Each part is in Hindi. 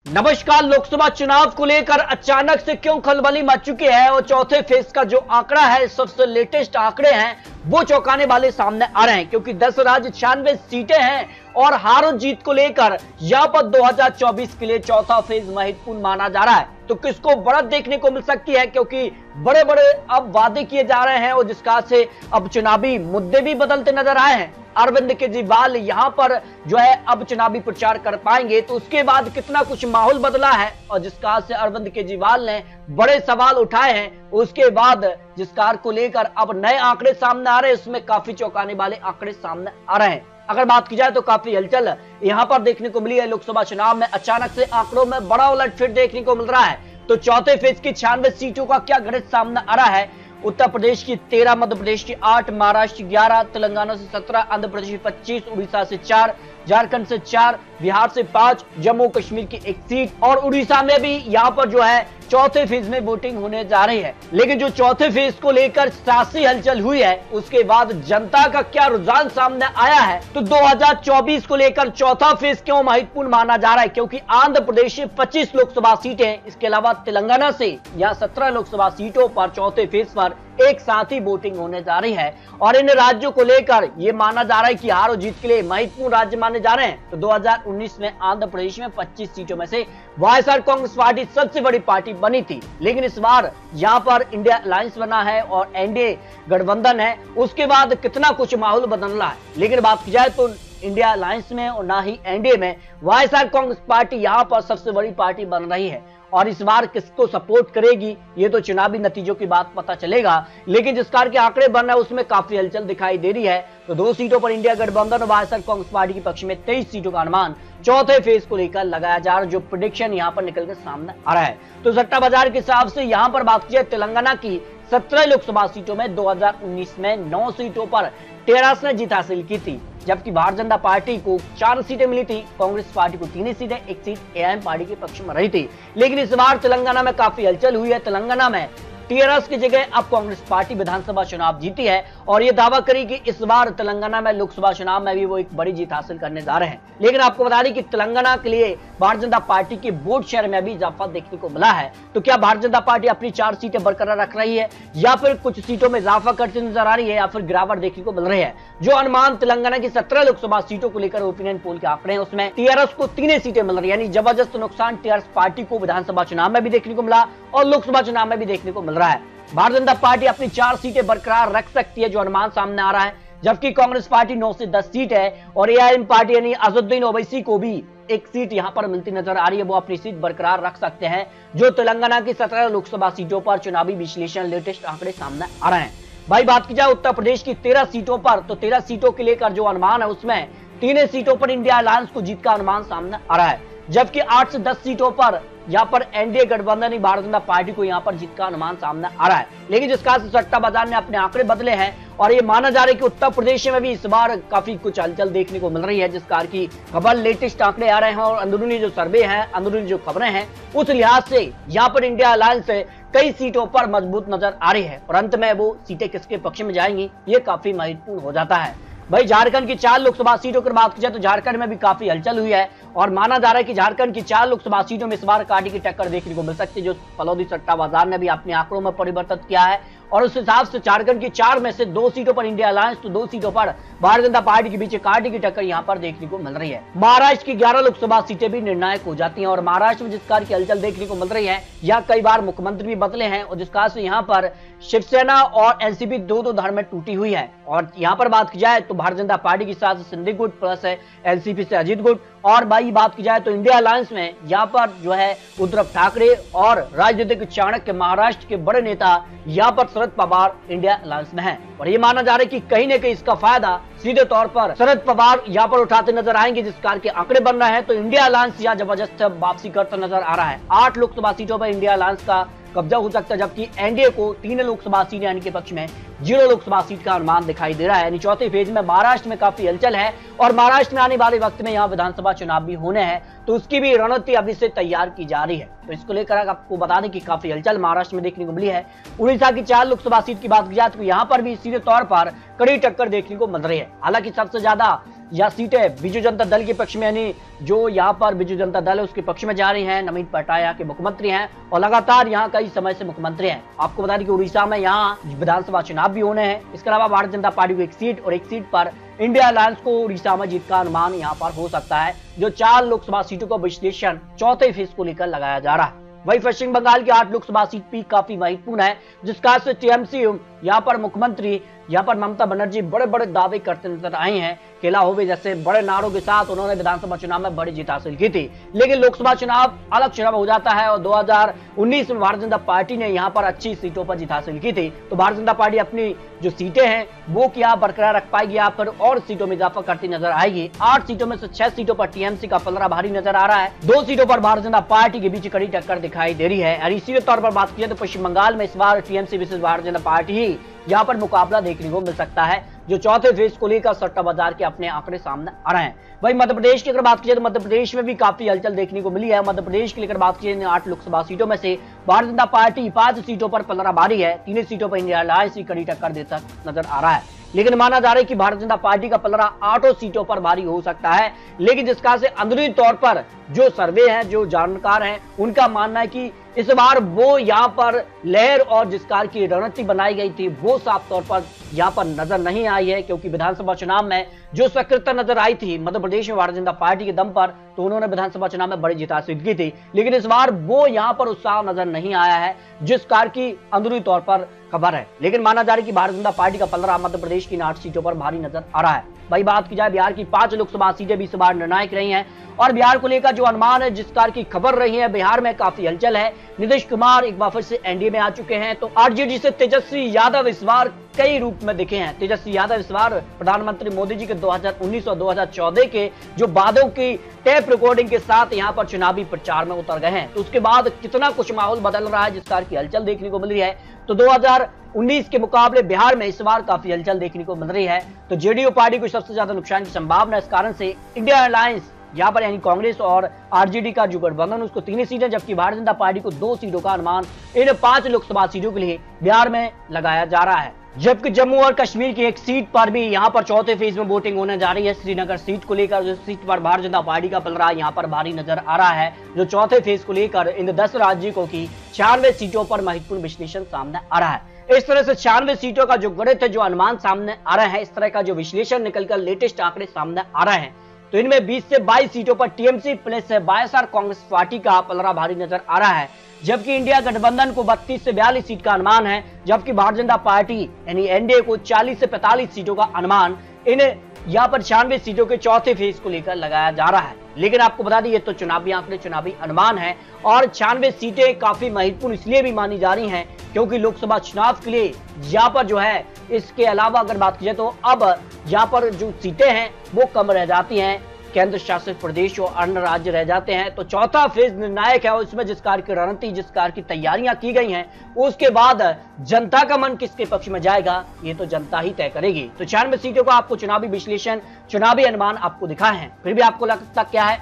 नमस्कार। लोकसभा चुनाव को लेकर अचानक से क्यों खलबली मच चुकी है और चौथे फेज का जो आंकड़ा है, सबसे लेटेस्ट आंकड़े हैं, वो चौंकाने वाले सामने आ रहे हैं क्योंकि 10 राज्य 96 सीटें हैं और हार और जीत को लेकर यहां पर 2024 के लिए चौथा फेज महत्वपूर्ण माना जा रहा है। तो किसको बढ़त देखने को मिल सकती है क्योंकि बड़े बड़े अब वादे किए जा रहे हैं और जिसका से अब चुनावी मुद्दे भी बदलते नजर आए हैं। अरविंद केजरीवाल यहां पर जो है अब चुनावी प्रचार कर पाएंगे, तो उसके बाद कितना कुछ माहौल बदला है और जिस कार से अरविंद केजरीवाल ने बड़े सवाल उठाए हैं, उसके बाद जिस कार को लेकर अब नए आंकड़े सामने आ रहे हैं, उसमें काफी चौंकाने वाले आंकड़े सामने आ रहे हैं। अगर बात की जाए तो काफी हलचल यहां पर देखने को मिली है। लोकसभा चुनाव में अचानक से आंकड़ों में बड़ा उलटफेर देखने को मिल रहा है। तो चौथे फेज की 96 सीटों का क्या गणित सामने आ रहा है। उत्तर प्रदेश की 13, मध्य प्रदेश की 8, महाराष्ट्र की 11, तेलंगाना से 17, आंध्र प्रदेश की 25, उड़ीसा से 4, झारखंड से 4, बिहार से 5, जम्मू कश्मीर की 1 सीट और उड़ीसा में भी यहाँ पर जो है चौथे फेज में वोटिंग होने जा रही है। लेकिन जो चौथे फेज को लेकर सियासी हलचल हुई है, उसके बाद जनता का क्या रुझान सामने आया है। तो 2024 को लेकर चौथा फेज क्यों महत्वपूर्ण माना जा रहा है, क्योंकि आंध्र प्रदेश से 25 लोकसभा सीटें, इसके अलावा तेलंगाना से यहाँ 17 लोकसभा सीटों पर चौथे फेज पर एक साथ ही वोटिंग होने जा रही है और इन राज्यों को लेकर यह माना जा रहा है कि हार और जीत के लिए महत्वपूर्ण राज्य माने जा रहे हैं। तो 2019 में आंध्र प्रदेश में 25 सीटों में से वाईएसआर कांग्रेस पार्टी सबसे बड़ी पार्टी बनी थी, लेकिन इस बार यहां पर इंडिया अलायंस बना है और एनडीए गठबंधन है। उसके बाद कितना कुछ माहौल बदल रहा है। लेकिन बात की जाए तो इंडिया अलायंस में और ना ही एनडीए में वाईएसआर कांग्रेस पार्टी यहां पर सबसे बड़ी पार्टी बन रही है और इस बार किसको सपोर्ट करेगी ये तो चुनावी नतीजों की बात पता चलेगा। लेकिन जिस कार के आंकड़े बन रहे हैं उसमें काफी हलचल दिखाई दे रही है। तो 2 सीटों पर इंडिया गठबंधन और वाईएसआर कांग्रेस पार्टी के पक्ष में 23 सीटों का अनुमान चौथे फेज को लेकर लगाया जा रहा है, जो प्रेडिक्शन यहाँ पर निकल कर सामने आ रहा है। तो सट्टा बाजार के हिसाब से यहाँ पर बात की जाए तेलंगाना की 17 लोकसभा सीटों में 2019 में 9 सीटों पर टेरास ने जीत हासिल की थी, जबकि भारतीय जनता पार्टी को 4 सीटें मिली थी, कांग्रेस पार्टी को 3 सीटें, 1 सीट एआईएम पार्टी के पक्ष में रही थी। लेकिन इस बार तेलंगाना में काफी हलचल हुई है। तेलंगाना में टीआरएस की जगह अब कांग्रेस पार्टी विधानसभा चुनाव जीती है और ये दावा करी कि इस बार तेलंगाना में लोकसभा चुनाव में भी वो एक बड़ी जीत हासिल करने जा रहे हैं। लेकिन आपको बता दें कि तेलंगाना के लिए भारतीय जनता पार्टी के वोट शेयर में भी इजाफा देखने को मिला है। तो क्या भारतीय जनता पार्टी अपनी 4 सीटें बरकरार रख रही है या फिर कुछ सीटों में इजाफा करती नजर आ रही है या फिर गिरावट देखने को मिल रही है। जो अनुमान तेलंगाना की 17 लोकसभा सीटों को लेकर ओपिनियन पोल के आंकड़े हैं, उसमें टीआरएस को 3 सीटें मिल रही है, यानी जबरदस्त नुकसान टीआरएस पार्टी को विधानसभा चुनाव में भी देखने को मिला और लोकसभा चुनाव में भी देखने को मिल रहा है। भारतीय जनता पार्टी अपनी 4 सीटें बरकरार रख सकती है, जो अनुमान सामने आ रहा है, जबकि कांग्रेस पार्टी 9 से 10 सीट है और एआईएम पार्टी यानी अजहरुद्दीन ओवैसी को भी 1 सीट यहां पर मिलती नजर आ रही है, वो अपनी सीट बरकरार रख सकते हैं। जो तेलंगाना की 17 लोकसभा सीटों पर चुनावी विश्लेषण लेटेस्ट आंकड़े सामने आ रहे हैं। भाई बात की जाए उत्तर प्रदेश की 13 सीटों पर, तो 13 सीटों के लेकर जो अनुमान है उसमें 3 सीटों पर इंडिया अलायंस को जीत का अनुमान सामने आ रहा है, जबकि 8 से 10 सीटों पर यहाँ पर एनडीए गठबंधन भारतीय जनता पार्टी को यहाँ पर जीत का अनुमान सामने आ रहा है। लेकिन जिस कारण से सट्टा बाजार ने अपने आंकड़े बदले हैं और ये माना जा रहा है कि उत्तर प्रदेश में भी इस बार काफी कुछ हलचल देखने को मिल रही है, जिस कारण की खबर लेटेस्ट आंकड़े आ रहे हैं और अंदरूनी जो सर्वे है, अंदरूनी जो खबरें हैं, उस लिहाज से यहाँ पर इंडिया अलायंस कई सीटों पर मजबूत नजर आ रही है और अंत में वो सीटें किसके पक्ष में जाएंगी ये काफी महत्वपूर्ण हो जाता है। भाई झारखंड की 4 लोकसभा सीटों की बात की जाए तो झारखंड में भी काफी हलचल हुई है और माना जा रहा है कि झारखंड की 4 लोकसभा सीटों में इस बार कांटे की टक्कर देखने को मिल सकती है, जो फलौदी सट्टा बाजार ने भी अपने आंकड़ों में परिवर्तन किया है और उस हिसाब से झारखंड की 4 में से 2 सीटों पर इंडिया अलायंस तो 2 सीटों पर भारतीय जनता पार्टी के बीच कांटे की टक्कर यहां पर देखने को मिल रही है। महाराष्ट्र की 11 लोकसभा सीटें भी निर्णायक हो जाती हैं और महाराष्ट्र में जिस कार की हलचल देखने को मिल रही है, यहाँ कई बार मुख्यमंत्री भी बदले हैं और जिस कार से यहाँ पर शिवसेना और एनसीपी 2-2 धार में टूटी हुई है। और यहाँ पर बात की जाए तो भारतीय जनता पार्टी के साथ सिंधी गुट प्लस है एनसीपी से अजीत गुट, और भाई बात की जाए तो इंडिया अलायंस में यहाँ पर जो है उद्धव ठाकरे और राजनीतिक चाणक्य महाराष्ट्र के बड़े नेता यहाँ पर शरद पवार इंडिया अलायंस में हैं और ये माना जा रहा है कि कहीं न कहीं इसका फायदा सीधे तौर पर शरद पवार यहाँ पर उठाते नजर आएंगे, जिस कार के आंकड़े बन रहे हैं। तो इंडिया अलायंस यहाँ जबरदस्त वापसी करता नजर आ रहा है। 8 लोकसभा सीटों पर इंडिया अलायंस का कब्जा हो सकता है, जबकि एनडीए को 3 लोकसभा सीट यानी के पक्ष में 0 लोकसभा सीट का अनुमान दिखाई दे रहा है। यानी चौथे फेज में महाराष्ट्र में काफी हलचल है और महाराष्ट्र में आने वाले वक्त में यहाँ विधानसभा चुनाव भी होने हैं, तो उसकी भी रणनीति अभी से तैयार की जा रही है। तो इसको लेकर आपको बता दें कि काफी हलचल महाराष्ट्र में देखने को मिली है। उड़ीसा की 4 लोकसभा सीट की बात की जाए तो यहाँ पर भी सीधे तौर पर कड़ी टक्कर देखने को मिल रही है। हालांकि सबसे ज्यादा या सीटें बीजू जनता दल के पक्ष में, यानी जो यहाँ पर बीजू जनता दल है उसके पक्ष में जा रही हैं। नवीन पटनायक यहाँ के मुख्यमंत्री हैं और लगातार यहाँ कई समय से मुख्यमंत्री हैं। आपको बता दें कि उड़ीसा में यहाँ विधानसभा चुनाव भी होने हैं। इसके अलावा भारतीय जनता पार्टी को एक सीट और एक सीट पर इंडिया अलायंस को उड़ीसा में जीत का अनुमान यहाँ पर हो सकता है। जो 4 लोकसभा सीटों का विश्लेषण चौथे फेज को लेकर लगाया जा रहा है। वही पश्चिम बंगाल की 8 लोकसभा सीट भी काफी महत्वपूर्ण है, जिसका से टीएमसी यहाँ पर मुख्यमंत्री यहाँ पर ममता बनर्जी बड़े बड़े दावे करते नजर आए हैं। केला होवे जैसे बड़े नारों के साथ उन्होंने विधानसभा चुनाव में बड़ी जीत हासिल की थी। लेकिन लोकसभा चुनाव अलग चुनाव हो जाता है और 2019 में भारतीय जनता पार्टी ने यहाँ पर अच्छी सीटों पर जीत हासिल की थी। तो भारतीय जनता पार्टी अपनी जो सीटें हैं वो क्या बरकरार रख पाएगी या फिर और सीटों में इजाफा करती नजर आएगी। 8 सीटों में से 6 सीटों पर टीएमसी का पलड़ा भारी नजर आ रहा है। 2 सीटों पर भारतीय जनता पार्टी के बीच कड़ी टक्कर दिखाई दे रही है। और इसी तौर पर बात की तो पश्चिम बंगाल में इस बार टीएमसी विशेष भारतीय जनता पार्टी ही यहाँ पर मुकाबला देखने को मिल सकता है, जो चौथे फेज को लेकर सट्टा बाजार के अपने आंकड़े सामने आ रहे हैं। वही मध्य प्रदेश की अगर बात की तो मध्य प्रदेश में भी काफी हलचल देखने को मिली है। मध्य प्रदेश की लेकर बात की 8 लोकसभा सीटों में से भारतीय जनता पार्टी 5 सीटों पर पलड़ा भारी है। 3 सीटों पर इंडिया अलायंस की कड़ी टक्कर देता नजर आ रहा है। लेकिन माना जा रहा है कि भारतीय जनता पार्टी का पलड़ा 8 सीटों पर भारी हो सकता है। लेकिन जिसका से अंदरूनी तौर पर जो सर्वे हैं, जो जानकार हैं, उनका मानना है कि इस बार वो यहाँ पर लहर और जिस कार की रणनीति बनाई गई थी वो साफ तौर पर यहाँ पर नजर नहीं आई है। क्योंकि विधानसभा चुनाव में जो सक्रियता नजर आई थी मध्य प्रदेश में भारतीय जनता पार्टी के दम पर, तो उन्होंने विधानसभा चुनाव में बड़ी जीत हासिल की थी। लेकिन इस बार वो यहाँ पर उत्साह नजर नहीं आया है, जिस कार की अंदरूनी तौर पर खबर है। लेकिन माना जा रहा है कि भारतीय जनता पार्टी का पलड़ा मध्य प्रदेश की 8 सीटों पर भारी नजर आ रहा है। वही बात की जाए बिहार की 5 लोकसभा सीटें भी इस बार निर्णायक रही हैं और बिहार को लेकर जो अनुमान है, जिस कार की खबर रही है, बिहार में काफी हलचल है। नीतीश कुमार एक बार फिर से एनडीए में आ चुके हैं, तो आरजेडी से तेजस्वी यादव इस बार कई रूप में दिखे हैं। तेजस्वी यादव इस बार प्रधानमंत्री मोदी जी के 2019 और 2014 के जो वादों की टेप रिकॉर्डिंग के साथ यहाँ पर चुनावी प्रचार में उतर गए हैं। तो उसके बाद कितना कुछ माहौल बदल रहा है, जिस कार की हलचल देखने को मिल रही है। तो 2019 के मुकाबले बिहार में इस बार काफी हलचल देखने को मिल रही है। तो जेडीयू पार्टी को सबसे ज्यादा नुकसान की संभावना, इस कारण से इंडिया अलायंस यहाँ पर यानी कांग्रेस और आरजेडी का जो गठबंधन उसको 3 सीटें, जबकि भारतीय जनता पार्टी को 2 सीटों का अनुमान इन 5 लोकसभा सीटों के लिए बिहार में लगाया जा रहा है। जबकि जम्मू और कश्मीर की एक सीट पर भी यहाँ पर चौथे फेज में वोटिंग होने जा रही है। श्रीनगर सीट को लेकर जो सीट पर भारतीय जनता पार्टी का पलड़ा यहाँ पर भारी नजर आ रहा है। जो चौथे फेज को लेकर इन 10 राज्यों की 96 सीटों पर महत्वपूर्ण विश्लेषण सामने आ रहा है। इस तरह से 96 सीटों का जो गणित है, जो अनुमान सामने आ रहे हैं, इस तरह का जो विश्लेषण निकलकर लेटेस्ट आंकड़े सामने आ रहे हैं, तो इनमें 20 से 22 सीटों पर TMC plus YSR Congress party का पलड़ा भारी नजर आ रहा है। जबकि इंडिया गठबंधन को 32 से 42 सीट का अनुमान है, जबकि भारतीय जनता पार्टी यानी एनडीए को 40 से 45 सीटों का अनुमान इन यहाँ पर 96 सीटों के चौथे फेज को लेकर लगाया जा रहा है। लेकिन आपको बता दें ये तो चुनावी आंकड़े, चुनावी अनुमान है और 96 सीटें काफी महत्वपूर्ण इसलिए भी मानी जा रही हैं क्योंकि लोकसभा चुनाव के लिए यहाँ पर जो है, इसके अलावा अगर बात की जाए तो अब यहाँ पर जो सीटें हैं वो कम रह जाती हैं, केंद्र शासित प्रदेश और अन्य राज्य रह जाते हैं। तो चौथा फेज निर्णायक है और इसमें जिस कार की रणनीति, जिस कार की तैयारियां की गई हैं, उसके बाद जनता का मन किसके पक्ष में जाएगा ये तो जनता ही तय करेगी। तो 96 सीटों का आपको चुनावी विश्लेषण, चुनावी अनुमान आपको दिखाए हैं। फिर भी आपको लगता क्या है,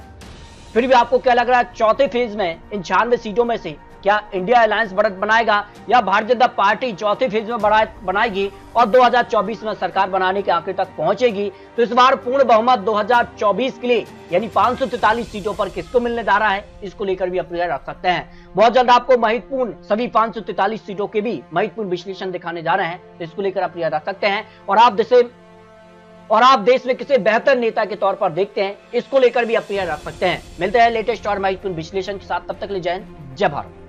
फिर भी आपको क्या लग रहा है चौथे फेज में इन 96 सीटों में से क्या इंडिया अलायंस बढ़त बनाएगा या भारतीय जनता पार्टी चौथे फेज में बनाएगी और 2024 में सरकार बनाने के आंकड़े तक पहुंचेगी? तो इस बार पूर्ण बहुमत 2024 के लिए यानी 543 सीटों पर किसको मिलने जा रहा है, इसको लेकर भी अप्रैल रख सकते हैं। बहुत जल्द आपको महत्वपूर्ण सभी 543 सीटों के भी महत्वपूर्ण विश्लेषण दिखाने जा रहे हैं, तो इसको लेकर अप्रैल रख सकते हैं। और आप देश में किसे बेहतर नेता के तौर पर देखते हैं, इसको लेकर भी अप्रैल रख सकते हैं। मिलते हैं लेटेस्ट और महत्वपूर्ण विश्लेषण के साथ, तब तक ले जय हिंद, जय भारत।